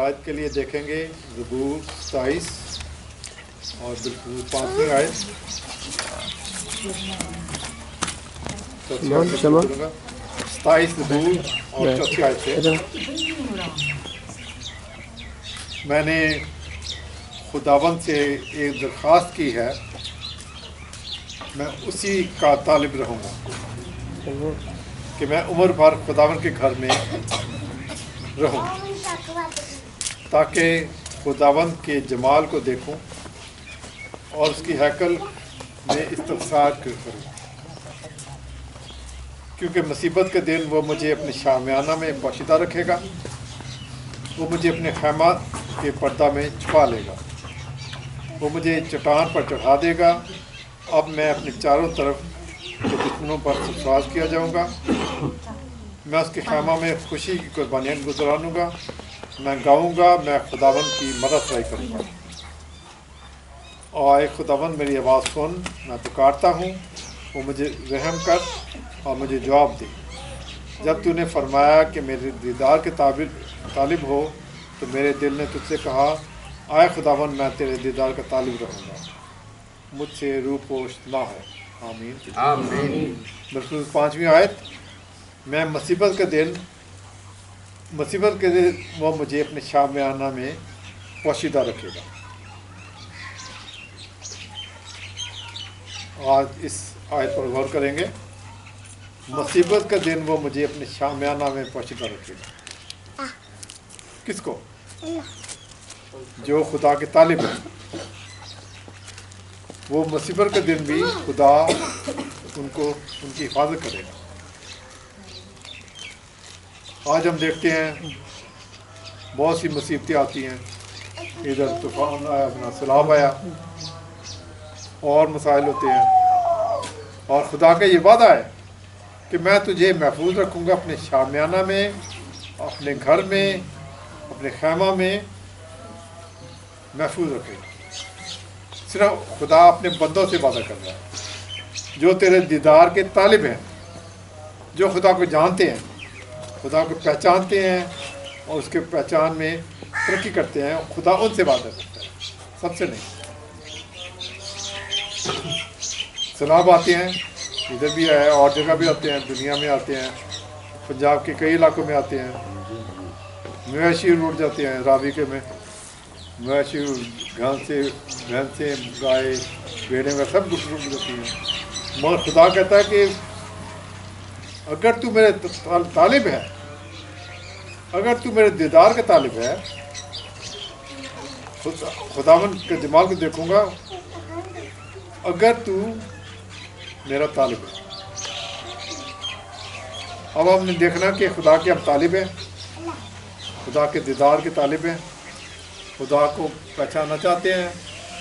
آیت کے لیے دیکھیں گے زبور 27 اور بالکل 5ویں آیت 27 زبور اور 4 آیت سے میں نے خداوند سے ایک درخواست کی ہے، میں اسی کا طالب رہوں گا کہ میں عمر بھر خداوند کے گھر میں رہوں تاکہ خداوند کے جمال کو دیکھوں اور اس کی ہیکل میں استفسار کروں، کیونکہ مصیبت کے دن وہ مجھے اپنے شامیانہ میں پوشیدہ رکھے گا، وہ مجھے اپنے خیمہ کے پردہ میں چھپا لے گا، وہ مجھے چٹان پر چڑھا دے گا، اب میں اپنے چاروں طرف کے دشمنوں پر سرفراز کیا جاؤں گا، میں اس کے خیمہ میں خوشی کی قربانیاں گزرانوں گا، میں گاؤں گا، میں خداوند کی مدد کروں گا۔ اور اے خداوند میری آواز سن، میں پکارتا ہوں، وہ مجھے رحم کر اور مجھے جواب دے۔ جب تو نے فرمایا کہ میرے دیدار کے طالب ہو تو میرے دل نے تجھ سے کہا، آئے خداوند میں تیرے دیدار کا طالب رہوں گا، مجھ سے روح پوش نہ ہو۔ آمین آمین۔ بالکل 5ویں آیت، میں مصیبت کے دن وہ مجھے اپنے شامیانہ میں پوشیدہ رکھے گا۔ آج اس آیت پر غور کریں گے، مصیبت کا دن وہ مجھے اپنے شامیانہ میں پوشیدہ رکھے گا۔ کس کو؟ جو خدا کے طالب ہیں، وہ مصیبت کے دن بھی خدا ان کی حفاظت کرے گا۔ آج ہم دیکھتے ہیں بہت سی مصیبتیں آتی ہیں، ادھر طوفان آیا، اپنا سیلاب آیا، اور مسائل ہوتے ہیں، اور خدا کا یہ وعدہ ہے کہ میں تجھے محفوظ رکھوں گا اپنے شامیانہ میں، اپنے گھر میں، اپنے خیمہ میں محفوظ رکھے گا۔ صرف خدا اپنے بندوں سے وعدہ کر رہا ہے جو تیرے دیدار کے طالب ہیں، جو خدا کو جانتے ہیں، خدا کو پہچانتے ہیں اور اس کے پہچان میں ترقی کرتے ہیں، خدا ان سے وعدہ کرتا ہے، سب سے نہیں۔ سیلاب آتے ہیں، ادھر بھی ہے اور جگہ بھی آتے ہیں، دنیا میں آتے ہیں، پنجاب کے کئی علاقوں میں آتے ہیں، مویشی روٹ جاتے ہیں، راویکے میں مویشی بھینسیں گائے بھیڑیں وہ سب کچھ روٹ جاتی ہیں، مگر خدا کہتا ہے کہ اگر تو میرے طالب ہے، اگر تو میرے دیدار کا طالب ہے، خداوند کے جمال کو دیکھوں گا اگر تو میرا طالب ہے۔ اب ہم نے دیکھنا کہ خدا کے ہم طالب ہیں، خدا کے دیدار کے طالب ہیں، خدا کو پہچاننا چاہتے ہیں،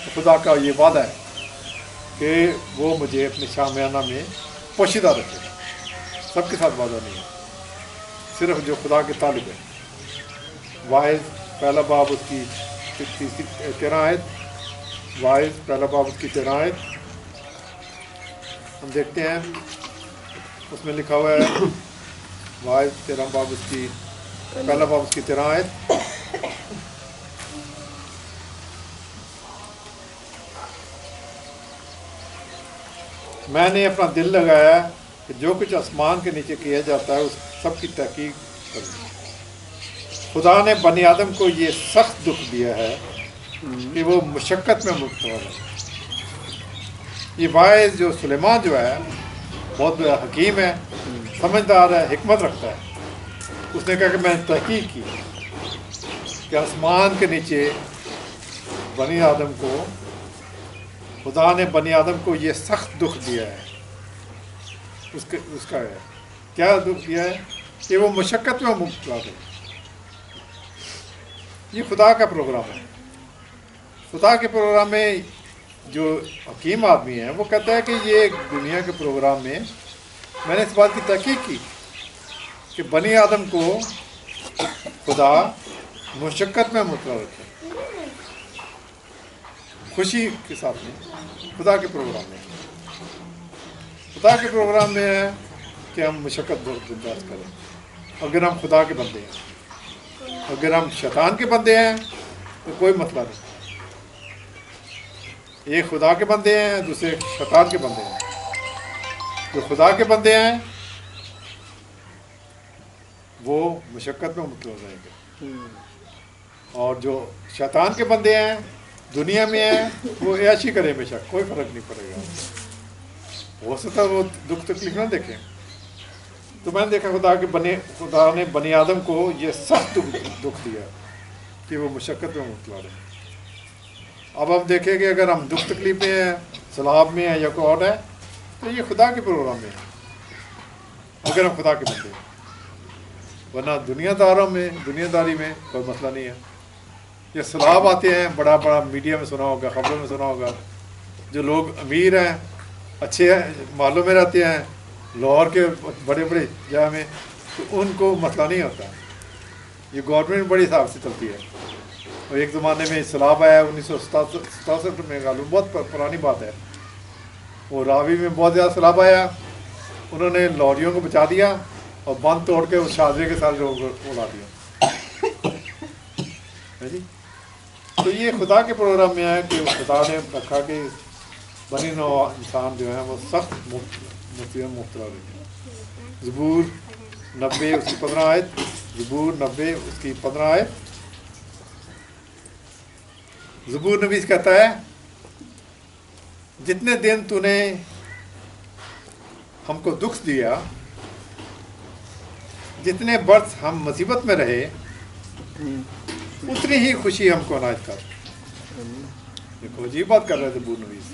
تو خدا کا یہ وعدہ ہے کہ وہ مجھے اپنے شامیانہ میں پوشیدہ رکھے گا۔ سب کے ساتھ وعدہ نہیں ہے، صرف جو خدا کے طالب ہیں۔ واعظ پہلا باب اس کی 13 آیت، واعظ پہلا باب اس کی 13 آیت ہم دیکھتے ہیں، اس میں لکھا ہوا ہے، واعظ 13 باب اس کی پہلا باب اس کی 13 آیت، میں نے اپنا دل لگایا کہ جو کچھ آسمان کے نیچے کیا جاتا ہے اس سب کی تحقیق کروں۔ خدا نے بنی آدم کو یہ سخت دکھ دیا ہے کہ وہ مشقت میں مبتلا ہے۔ یہ واعظ جو سلیمان جو ہے بہت بڑا حکیم ہے، سمجھدار ہے، حکمت رکھتا ہے، اس نے کہا کہ میں نے تحقیق کی کہ آسمان کے نیچے بنی آدم کو، خدا نے بنی آدم کو یہ سخت دکھ دیا ہے۔ اس کا ہے کیا دکھ دیا ہے کہ وہ مشقت میں مبتلا ہے۔ یہ خدا کا پروگرام ہے۔ خدا کے پروگرام میں جو حکیم آدمی ہیں وہ کہتا ہے کہ یہ دنیا کے پروگرام میں میں نے اس بات کی تحقیق کی کہ بنی آدم کو خدا مشقت میں مبتلا رکھے، خوشی کے ساتھ میں۔ خدا کے پروگرام میں، خدا کے پروگرام میں ہے کہ ہم مشقت برداشت کریں اگر ہم خدا کے بندے ہیں۔ اگر ہم شیطان کے بندے ہیں تو کوئی مسئلہ نہیں. ایک خدا کے بندے ہیں، دوسرے شیطان کے بندے ہیں. جو خدا کے بندے ہیں وہ مشقت میں مبتلا رہیں گے، اور جو شیطان کے بندے ہیں دنیا میں ہیں وہ عیاشی کرے ہمیشہ، کوئی فرق نہیں پڑے گا. ہو سکتا ہے وہ دکھ تکلیف نہ دیکھیں. تو میں نے دیکھا خدا نے بنی آدم کو یہ سخت دکھ دیا کہ وہ مشقت میں مبتلا رہے. اب ہم دیکھیں کہ اگر ہم دکھ تکلیف میں ہیں، سیلاب میں ہیں یا کوئی اور ہے، تو یہ خدا کے پروگرام میں ہے اگر ہم خدا کے بندے ہیں. ورنہ دنیا داری میں کوئی مسئلہ نہیں ہے. یہ سیلاب آتے ہیں، بڑا میڈیا میں سنا ہوگا، خبروں میں سنا ہوگا. جو لوگ امیر ہیں، اچھے محلوں میں رہتے ہیں، لاہور کے بڑے جگہ میں، تو ان کو مسئلہ نہیں ہوتا. یہ گورنمنٹ بڑی حساب سے چلتی ہے. اور ایک زمانے میں سیلاب آیا 1967 میں، معلوم بہت پرانی بات ہے. وہ راوی میں بہت زیادہ سیلاب آیا، انہوں نے لاہوریوں کو بچا دیا اور بند توڑ کے اس شاہجہاں کے ساتھ لوگ اڑا دیا. جی تو یہ خدا کے پروگرام میں ہے کہ خدا نے رکھا کہ بنی نوع انسان جو ہیں وہ سخت مصیبت مبتلا رہے ہیں. زبور 90 اس کی 15 آیت، زبور 90 اس کی 15 آیت. زبور نویس کہتا ہے جتنے دن تو نے ہم کو دکھ دیا، جتنے برس ہم مصیبت میں رہے، اتنی ہی خوشی ہم کو عنایت کر. دیکھو عجیب بات کر رہے تھے زبور نویس.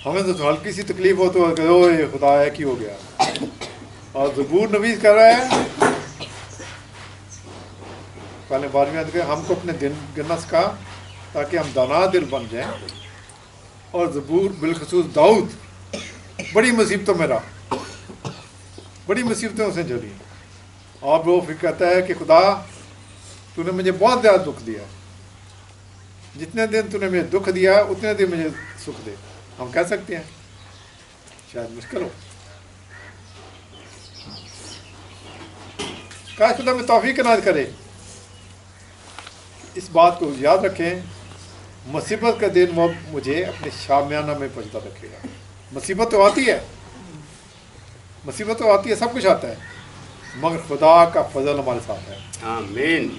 ہمیں تو ہلکی سی تکلیف ہو تو یہ خدا ہے کی ہو گیا، اور زبور نویس کر رہا ہے پہلے 12ویں آیت کہ ہم کو اپنے دن گننا سکھا تاکہ ہم دانا دل بن جائیں. اور زبور بالخصوص داؤد بڑی مصیبتوں میں رہا، بڑی مصیبتیں اسے جھیلی. اور وہ پھر کہتا ہے کہ خدا تو نے مجھے بہت زیادہ دکھ دیا، جتنے دن تو نے مجھے دکھ دیا اتنے دن مجھے سکھ دے. ہم کہہ سکتے ہیں؟ شاید مشکل ہو. کاش خدا میں توفیق عنایت کرے. اس بات کو یاد رکھیں، مصیبت کا دن وہ مجھے اپنے شامیانہ میں پہنچتا رکھے گا. مصیبت تو آتی ہے، مصیبت تو آتی ہے، سب کچھ آتا ہے، مگر خدا کا فضل ہمارے ساتھ ہے. آمین.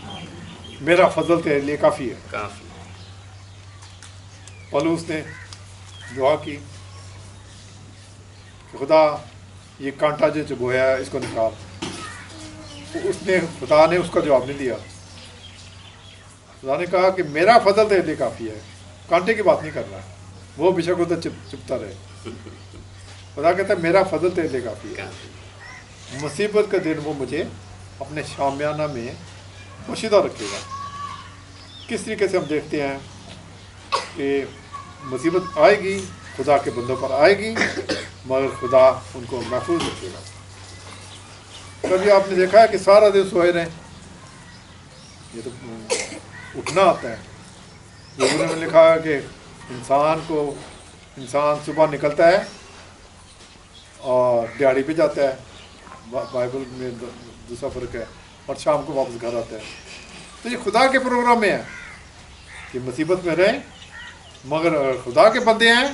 میرا فضل تیرے لیے کافی ہے. کافی. پولوس نے دعا کی کہ خدا یہ کانٹا جو چبویا ہے اس کو نکال. خدا نے اس کا جواب نہیں دیا. خدا نے کہا کہ میرا فضل تیرے لیے کافی ہے، کانٹے کی بات نہیں کر رہا. وہ بے شک ادھر چپتا رہے. خدا کہتا ہے میرا فضل تیرے لیے کافی ہے. مصیبت کا دن وہ مجھے اپنے شامیانہ میں پوشیدہ رکھے گا. کس طریقے سے ہم دیکھتے ہیں کہ مصیبت آئے گی، خدا کے بندوں پر آئے گی، مگر خدا ان کو محفوظ رکھے گا. کبھی آپ نے دیکھا ہے کہ سارا دن سوئے رہیں؟ یہ تو اٹھنا آتا ہے. لوگوں نے لکھا ہے کہ انسان صبح نکلتا ہے اور دیہڑی پہ جاتا ہے، بائبل میں دوسرا فرق ہے، اور شام کو واپس گھر آتا ہے. تو یہ خدا کے پروگرام میں ہے کہ مصیبت میں رہیں، مگر خدا کے بندے ہیں،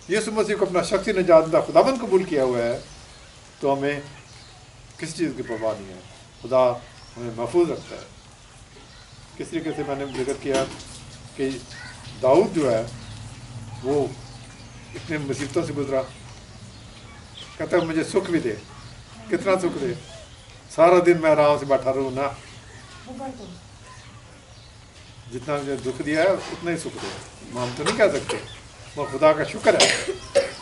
یسوع مسیح کو اپنا شخصی نجات دہ خداوند قبول کیا ہوا ہے، تو ہمیں کس چیز کی پرواہ نہیں ہے. خدا ہمیں محفوظ رکھتا ہے. کس طریقے سے میں نے ذکر کیا کہ داؤد جو ہے وہ اتنے مصیبتوں سے گزرا، کہتا ہے مجھے سکھ بھی دے. کتنا سکھ دے؟ سارا دن میں آرام سے بیٹھا رہوں نا، جتنا مجھے دکھ دیا ہے اتنا ہی سکھ دے. ہم تو نہیں کہہ سکتے، وہ خدا کا شکر ہے.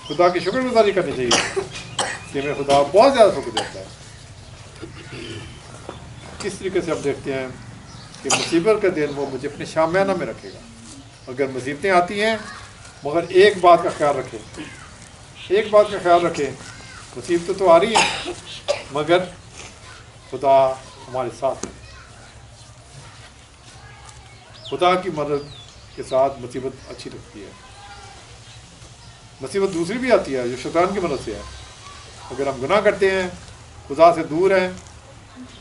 خدا کی شکر گزاری کرنی چاہیے کہ ہمیں خدا بہت زیادہ سکھ دیتا ہے. کس طریقے سے ہم دیکھتے ہیں کہ مصیبت کا دن وہ مجھے اپنے شامیانہ میں رکھے گا. اگر مصیبتیں آتی ہیں، مگر ایک بات کا خیال رکھیں، ایک بات کا خیال رکھیں، مصیبتیں تو آ رہی ہیں مگر خدا ہمارے ساتھ ہے. خدا کی مدد کے ساتھ مصیبت اچھی لگتی ہے. مصیبت دوسری بھی آتی ہے جو شیطان کی مدد سے ہے. اگر ہم گناہ کرتے ہیں، خدا سے دور ہیں،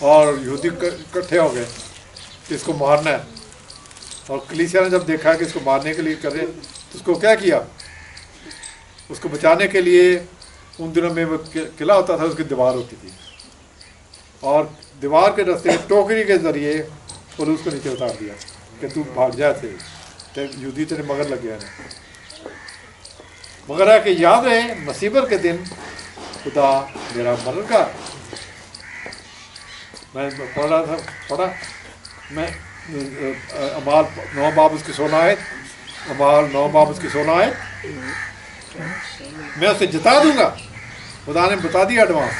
اور یہودی اکٹھے ہو گئے کہ اس کو مارنا ہے، اور کلیسیا نے جب دیکھا کہ اس کو مارنے کے لیے کر رہے تو اس کو کیا کیا، اس کو بچانے کے لیے ان دنوں میں وہ قلعہ ہوتا تھا، اس کی دیوار ہوتی تھی، اور دیوار کے راستے ٹوکری کے ذریعے پولس کو نیچے اتار دیا کہ تو بھاگ جا سے یہودی تیرے مگر لگ گیا ہے۔ مگر ہے کہ یاد رہے مصیبت کے دن خدا میرا مددگار۔ میں پڑھا میں اعمال 9 باب اس کی 16 آیت، اعمال 9 باب اس کی 16 آیت، میں اسے جتا دوں گا۔ خدا نے بتا دیا ایڈوانس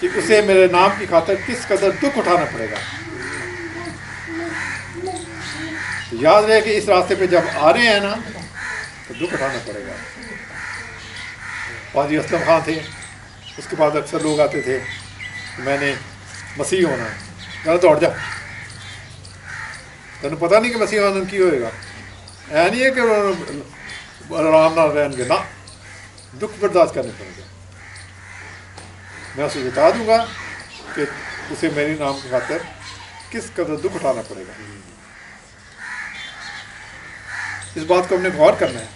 کہ اسے میرے نام کی خاطر کس قدر دکھ اٹھانا پڑے گا۔ یاد رہے کہ اس راستے پہ جب آ رہے ہیں نا تو دکھ اٹھانا پڑے گا۔ قاضی اسلم خان تھے، اس کے بعد اکثر لوگ آتے تھے کہ میں نے مسیح ہونا ہے، میں نے دوڑ جا، تمہیں پتہ نہیں کہ مسیح ہونا کی ہوئے گا، اے نہیں ہے کہ آرام نہ رہیں گے، نہ دکھ برداشت کرنے پڑے گا۔ میں اسے بتا دوں گا کہ اسے میری نام کی خاطر کس قدر دکھ اٹھانا پڑے گا۔ اس بات کو ہم نے غور کرنا ہے۔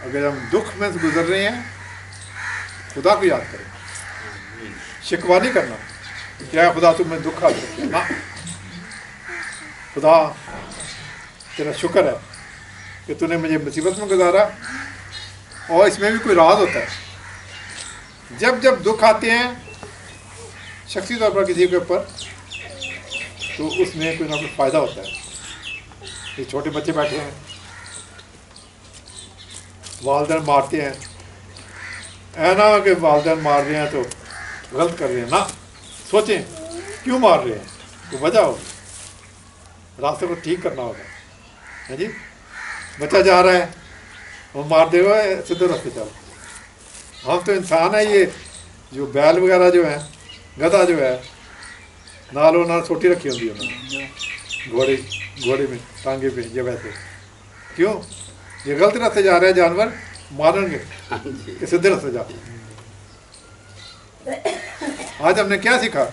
اگر ہم دکھ میں سے گزر رہے ہیں خدا کو یاد کریں، شکوہ نہیں کرنا کیا خدا تم میں دکھ آ سکتے، نہ خدا تیرا شکر ہے کہ تو نے مجھے مصیبت میں گزارا۔ اور اس میں بھی کوئی راز ہوتا ہے، جب جب دکھ آتے ہیں شخصی طور پر کسی کے اوپر تو اس میں کوئی نہ کوئی فائدہ ہوتا ہے۔ یہ چھوٹے بچے بیٹھے ہیں، والدین مارتے ہیں، اے نہ کہ والدین مار رہے ہیں تو غلط کر رہے ہیں، نہ سوچیں کیوں مار رہے ہیں، تو وجہ ہوگی، راستے کو ٹھیک کرنا ہوگا۔ ہے جی، بچہ جا رہا ہے وہ مار دے گا، سیدھے راستے چل۔ ہم تو انسان ہیں، یہ جو بیل وغیرہ جو ہیں، گدھا جو ہے نالوں نال سوٹی رکھی ہوتی ہے انہوں نے گھوڑے میں ٹانگے پہ، یہ ویسے کیوں یہ غلط راستے جا رہے ہیں، جانور ماریں گے کہ سیدھے راستے جا۔ آج ہم نے کیا سیکھا؟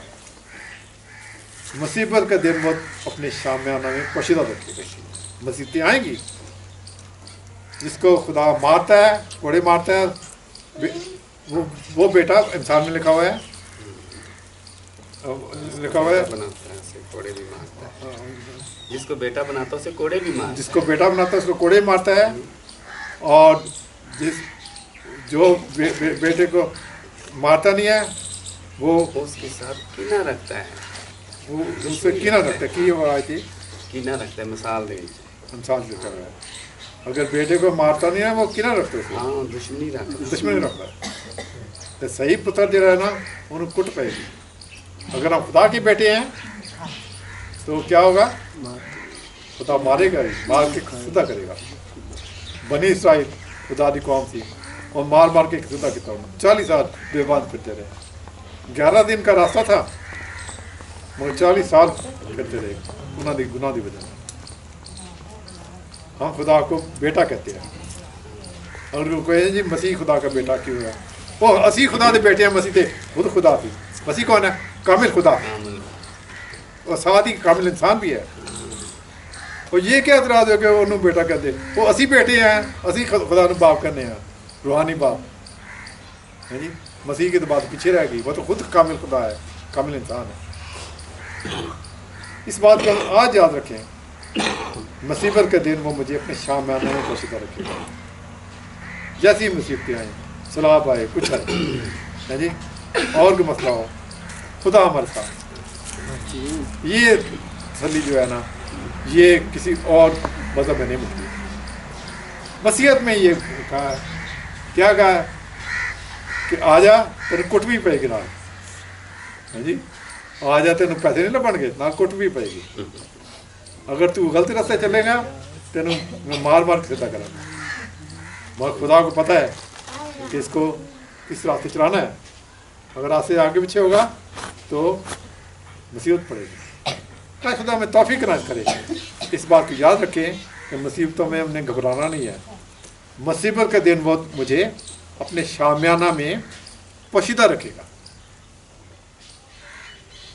مصیبت کا دن وہ اپنے شامیانہ میں پوشیدہ رکھے، مصیبتیں آئیں گی۔ جس کو خدا مارتا ہے، کوڑے مارتا ہے، وہ بیٹا انسان میں لکھا ہوا ہے، بناتا ہے اسے کوڑے بھی مارتا ہے، جس کو بیٹا بناتا ہے اسے کوڑے بھی مارتا ہے، جس کو بیٹا بناتا ہے اس کو کوڑے مارتا ہے، اور جو بیٹے کو مارتا نہیں ہے وہ اس کے ساتھ کینہ رکھتا ہے، وہ اس سے کینہ رکھتا ہے۔ کی ہو آئی تھی کینہ رکھتا ہے، مثال دے انسان جو کر رہا ہے، اگر بیٹے کو مارتا نہیں ہے وہ کینہ رکھتا ہے، ہاں دشمنی رکھتا ہے، دشمنی رکھتا ہے۔ تو صحیح پتر جو ہے نا انہوں کٹ پائے گی۔ اگر ہم خدا کے بیٹے ہیں تو کیا ہوگا؟ خدا مارے گا ہی، مار کے سدھا کرے گا۔ بنی اسرائیل خدا دی قوم تھی، اور مار مار کے سدھا کیا، 40 سال بے بات پھرتے رہے، 11 دن کا راستہ تھا مگر 40 سال پھرتے رہے انہوں نے گناہ دی وجہ سے۔ ہم خدا کو بیٹا کہتے ہیں، اور وہ کہتے ہیں جی مسیح خدا کا بیٹا کیوں ہے؟ وہ اسی خدا دے بیٹے ہیں، مسیح تے خود خدا تھی۔ مسیح کون ہے؟ کامل خدا، اور ساتھ ہی کامل انسان بھی ہے۔ اور یہ کیا اعتراض ہے کہ انہوں بیٹا کہتے ہیں؟ وہ اسی بیٹے ہیں، اسی خدا نے باپ کرنے ہیں، روحانی باپ ہے جی۔ مسیح کی تو بات پیچھے رہ گئی، وہ تو خود کامل خدا ہے، کامل انسان ہے۔ اس بات کو ہم آج یاد رکھیں، مصیبت کا دن وہ مجھے اپنے شامیانہ میں پوشیدہ رکھے گا۔ جیسی مصیبتیں آئیں، سیلاب آئے، کچھ آئے ہے جی، اور کوئی مسئلہ ہو، خدا ہمارے ساتھ۔ یہ تسلی جو ہے نا یہ کسی اور مذہب میں نہیں ملتی۔ وصیت میں یہ کہا ہے، کیا کہا ہے کہ آ جا تیرے کٹ بھی پائے گی، نہ جی آ جا تینوں پیسے نہیں لبن گے، نہ کٹ بھی پائے گی۔ اگر تو غلط راستے چلے گا تینوں میں مار مار کے سیدھا کرا، مگر خدا کو پتہ ہے کہ اس کو کس راستے چلانا ہے۔ اگر راستے آگے پیچھے ہوگا تو مصیبت پڑے گی۔ خدا ہمیں توفیق عنایت کرے، اس بات کو یاد رکھیں کہ مصیبتوں میں ہم نے گھبرانا نہیں ہے۔ مصیبت کا دن وہ مجھے اپنے شامیانہ میں پوشیدہ رکھے گا۔